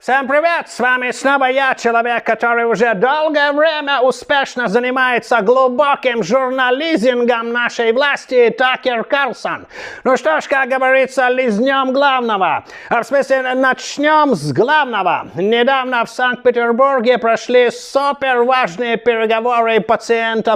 Всем привет! С вами снова я, человек, который уже долгое время успешно занимается глубоким журнализингом нашей власти, Такер Карлсон. Ну что ж, как говорится, лизнем главного. В смысле, начнем с главного. Недавно в Санкт-Петербурге прошли супер важные переговоры президента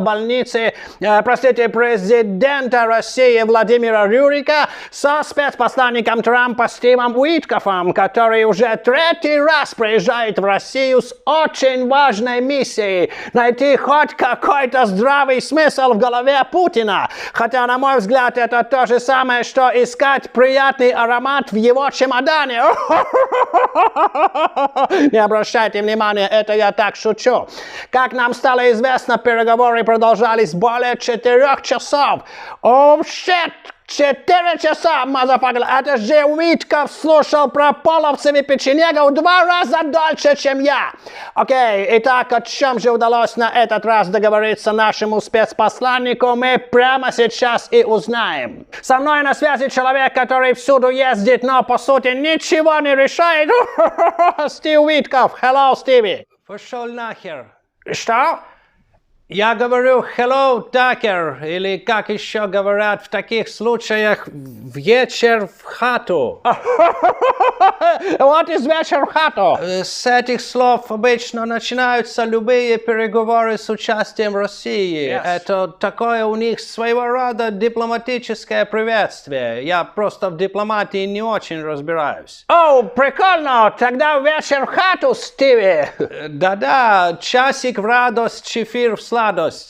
президента России Владимира Рюрика со спецпосланником Трампа Стивом Уиткофом, который уже третий раз приезжает в Россию с очень важной миссией найти хоть какой-то здравый смысл в голове Путина. Хотя, на мой взгляд, это то же самое, что искать приятный аромат в его чемодане. Не обращайте внимания, это я так шучу. Как нам стало известно, переговоры продолжались более 4 часов. О, shit! 4 часа, мазафакер. Это же Уитков слушал про половцев и печенегов 2 раза дольше, чем я. Окей, итак, о чем же удалось на этот раз договориться нашему спецпосланнику, мы прямо сейчас и узнаем. Со мной на связи человек, который всюду ездит, но по сути ничего не решает. Стив Уитков. Hello, Стиви. Пошел нахер. Что? Я говорю hello, Такер, или как еще говорят в таких случаях, вечер в хату. Вот из вечер в хату. С этих слов обычно начинаются любые переговоры с участием России. Yes. Это такое у них своего рода дипломатическое приветствие. Я просто в дипломатии не очень разбираюсь. О, прикольно, тогда вечер в хату, Стиви. Да-да, часик в радость, чефир в сладость.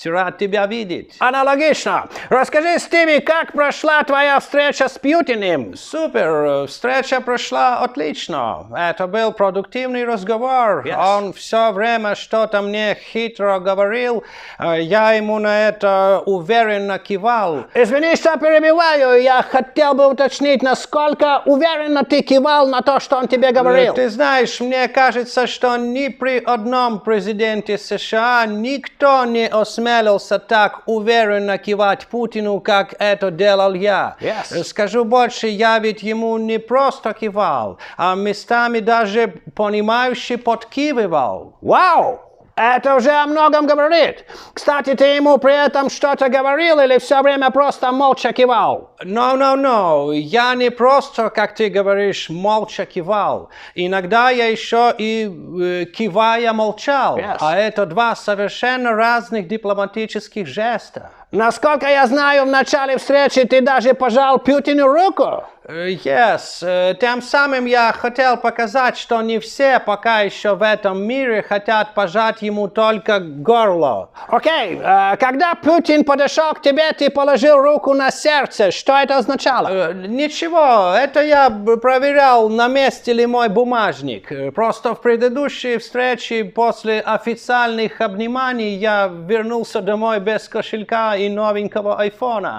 Рад тебя видеть. Аналогично. Расскажи, Стиви, как прошла твоя встреча с Путиным? Супер. Встреча прошла отлично. Это был продуктивный разговор. Yes. Он все время что-то мне хитро говорил. Я ему на это уверенно кивал. Извини, что перебиваю. Я хотел бы уточнить, насколько уверенно ты кивал на то, что он тебе говорил. Ты знаешь, мне кажется, что ни при одном президенте США никто не осмелился так уверенно кивать Путину, как это делал я. Yes. Скажу больше, я ведь ему не просто кивал, а местами даже понимающе подкивывал. Вау! Это уже о многом говорит. Кстати, ты ему при этом что-то говорил или все время просто молча кивал? No. Я не просто, как ты говоришь, молча кивал. Иногда я еще и кивая молчал. Yes. А это 2 совершенно разных дипломатических жеста. Насколько я знаю, в начале встречи ты даже пожал Путину руку. Yes. Тем самым я хотел показать, что не все пока еще в этом мире хотят пожать ему только горло. Окей. Когда Путин подошел к тебе, ты положил руку на сердце. Что это означало? Ничего. Это я проверял, на месте ли мой бумажник. Просто в предыдущей встрече после официальных обниманий я вернулся домой без кошелька и новенького айфона.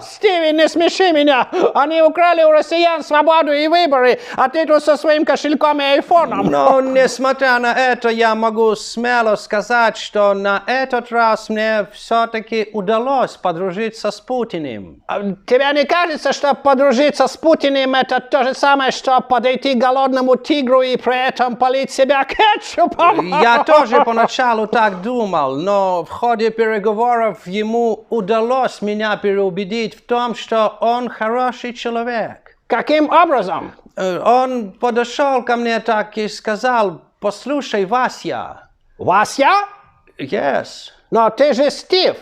Стиви, не смеши меня. Они украли у россиян свободу и выборы, а ты тут со своим кошельком и айфоном. Но, несмотря на это, я могу смело сказать, что на этот раз мне все-таки удалось подружиться с Путиным. Тебе не кажется, что подружиться с Путиным это то же самое, что подойти к голодному тигру и при этом полить себя кетчупом? Я тоже поначалу так думал, но в ходе переговоров ему удалось меня переубедить в том, что он хороший человек. Каким образом? Он подошел ко мне так и сказал: послушай, Вася. Вася? Yes. Но ты же Стив.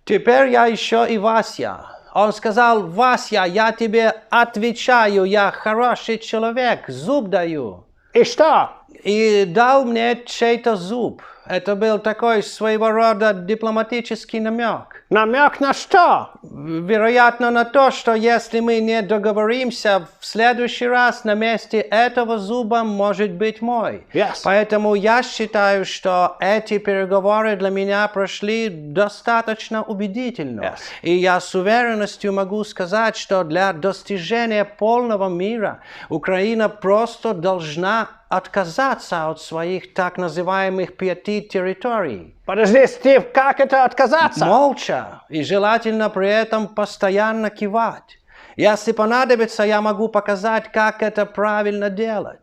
Теперь я еще и Вася. Он сказал: Вася, я тебе отвечаю, я хороший человек, зуб даю. И что? И дал мне чей-то зуб. Это был такой своего рода дипломатический намек. Намек на что? Вероятно, на то, что если мы не договоримся, в следующий раз на месте этого зуба может быть мой. Yes. Поэтому я считаю, что эти переговоры для меня прошли достаточно убедительно. Yes. И я с уверенностью могу сказать, что для достижения полного мира Украина просто должна отказаться от своих так называемых 5 территорий. Подожди, Стив, как это отказаться? Молча и желательно при этом постоянно кивать. Если понадобится, я могу показать, как это правильно делать.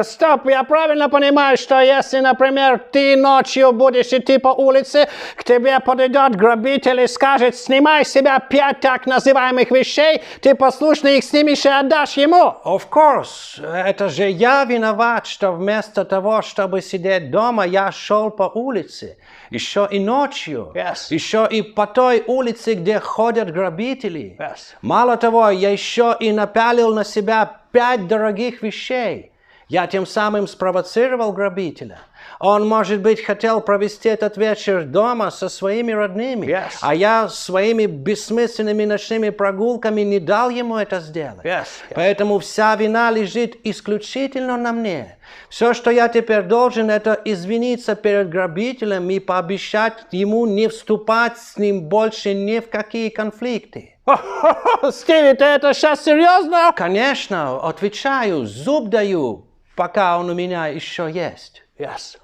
Стоп, я правильно понимаю, что если, например, ты ночью будешь идти по улице, к тебе подойдет грабитель и скажет, снимай с себя 5 так называемых вещей, ты послушно их снимешь и отдашь ему. Of course, это же я виноват, что вместо того, чтобы сидеть дома, я шел по улице. Еще и ночью. Yes. Еще и по той улице, где ходят грабители. Yes. Мало того, я еще и напялил на себя 5 дорогих вещей. Я тем самым спровоцировал грабителя. Он, может быть, хотел провести этот вечер дома со своими родными, Yes. а я своими бессмысленными ночными прогулками не дал ему это сделать. Yes. Поэтому вся вина лежит исключительно на мне. Все, что я теперь должен, это извиниться перед грабителем и пообещать ему не вступать с ним больше ни в какие конфликты. Стиви, ты это сейчас серьезно? Конечно, отвечаю, зуб даю, пока он у меня еще есть. Yes.